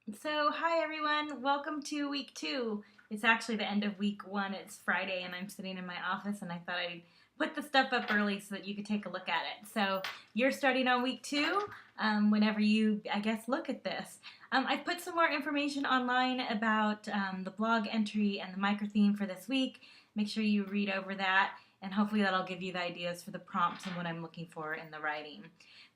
Hi everyone, welcome to week 2. It's actually the end of week 1. It's Friday and I'm sitting in my office and I thought I'd put the stuff up early so that you could take a look at it. So you're starting on week 2 whenever you, look at this. I've put some more information online about the blog entry and the micro theme for this week. Make sure you read over that and hopefully that'll give you the ideas for the prompts and what I'm looking for in the writing.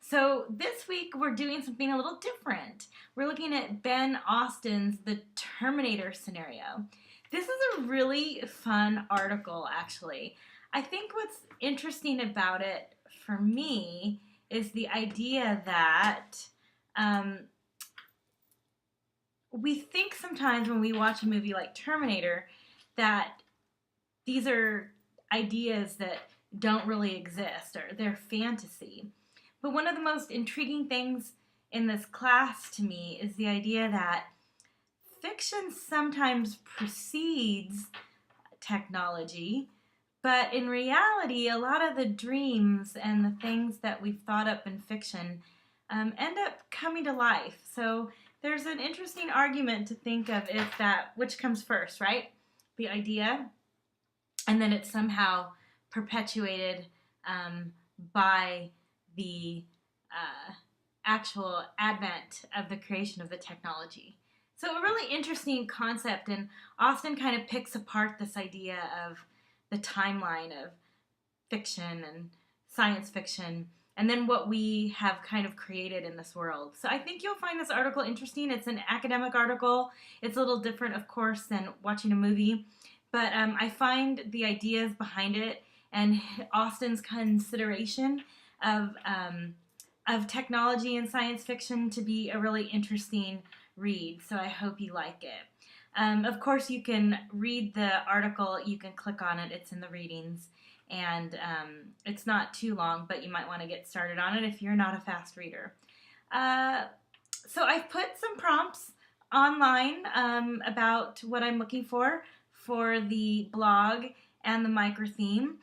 So this week we're doing something a little different. We're looking at Ben Austen's The Terminator scenario. This is a really fun article, actually. I think what's interesting about it for me is the idea that we think sometimes when we watch a movie like Terminator that these are ideas that don't really exist or they're fantasy. But one of the most intriguing things in this class to me is the idea that fiction sometimes precedes technology, but in reality, a lot of the dreams and the things that we've thought up in fiction end up coming to life. So there's an interesting argument to think of if that, which comes first, right? The idea, and then it's somehow perpetuated by the actual advent of the creation of the technology. So a really interesting concept, and Austen kind of picks apart this idea of the timeline of fiction and science fiction, and then what we have kind of created in this world. So I think you'll find this article interesting. It's an academic article. It's a little different, of course, than watching a movie, but I find the ideas behind it and Austen's consideration of technology and science fiction to be a really interesting read. So I hope you like it. Of course, you can read the article. You can click on it. It's in the readings. And it's not too long, but you might want to get started on it if you're not a fast reader. So I've put some prompts online about what I'm looking for the blog and the micro theme.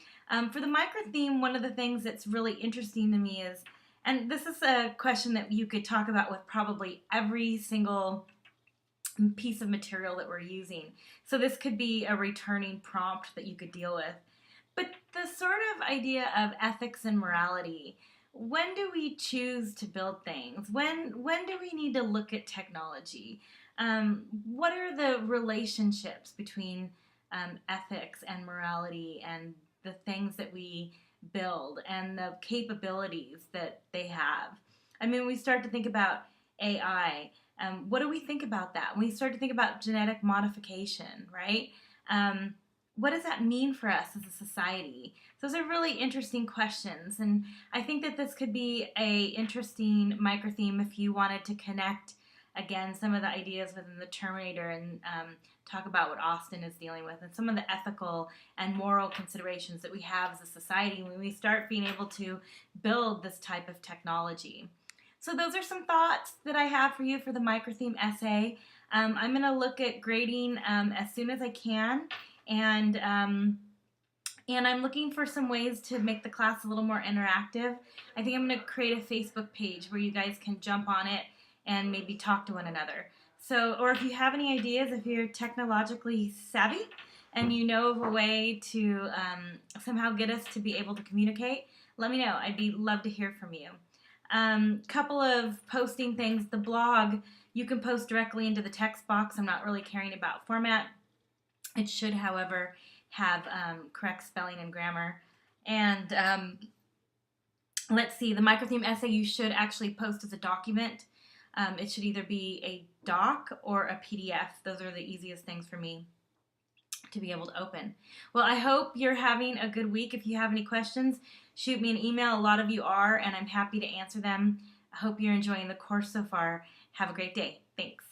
For the micro theme, one of the things that's really interesting to me is, and this is a question that you could talk about with probably every single piece of material that we're using. So this could be a returning prompt that you could deal with. But the sort of idea of ethics and morality, when do we choose to build things? When do we need to look at technology? What are the relationships between ethics and morality and the things that we build and the capabilities that they have? I mean, we start to think about AI. What do we think about that? When we start to think about genetic modification, right? What does that mean for us as a society? Those are really interesting questions, and I think that this could be a interesting micro theme if you wanted to connect again some of the ideas within the Terminator and talk about what Austen is dealing with and some of the ethical and moral considerations that we have as a society when we start being able to build this type of technology. So those are some thoughts that I have for you for the micro theme essay. I'm going to look at grading as soon as I can, and I'm looking for some ways to make the class a little more interactive. I think I'm going to create a Facebook page where you guys can jump on it and maybe talk to one another. So, or if you have any ideas, if you're technologically savvy and you know of a way to somehow get us to be able to communicate, let me know. I'd love to hear from you. Couple of posting things. The blog, you can post directly into the text box. I'm not really caring about format. It should, however, have correct spelling and grammar. And let's see, the micro theme essay you should actually post as a document. It should either be a doc or a PDF. Those are the easiest things for me to be able to open. Well, I hope you're having a good week. If you have any questions, shoot me an email. A lot of you are, and I'm happy to answer them. I hope you're enjoying the course so far. Have a great day. Thanks.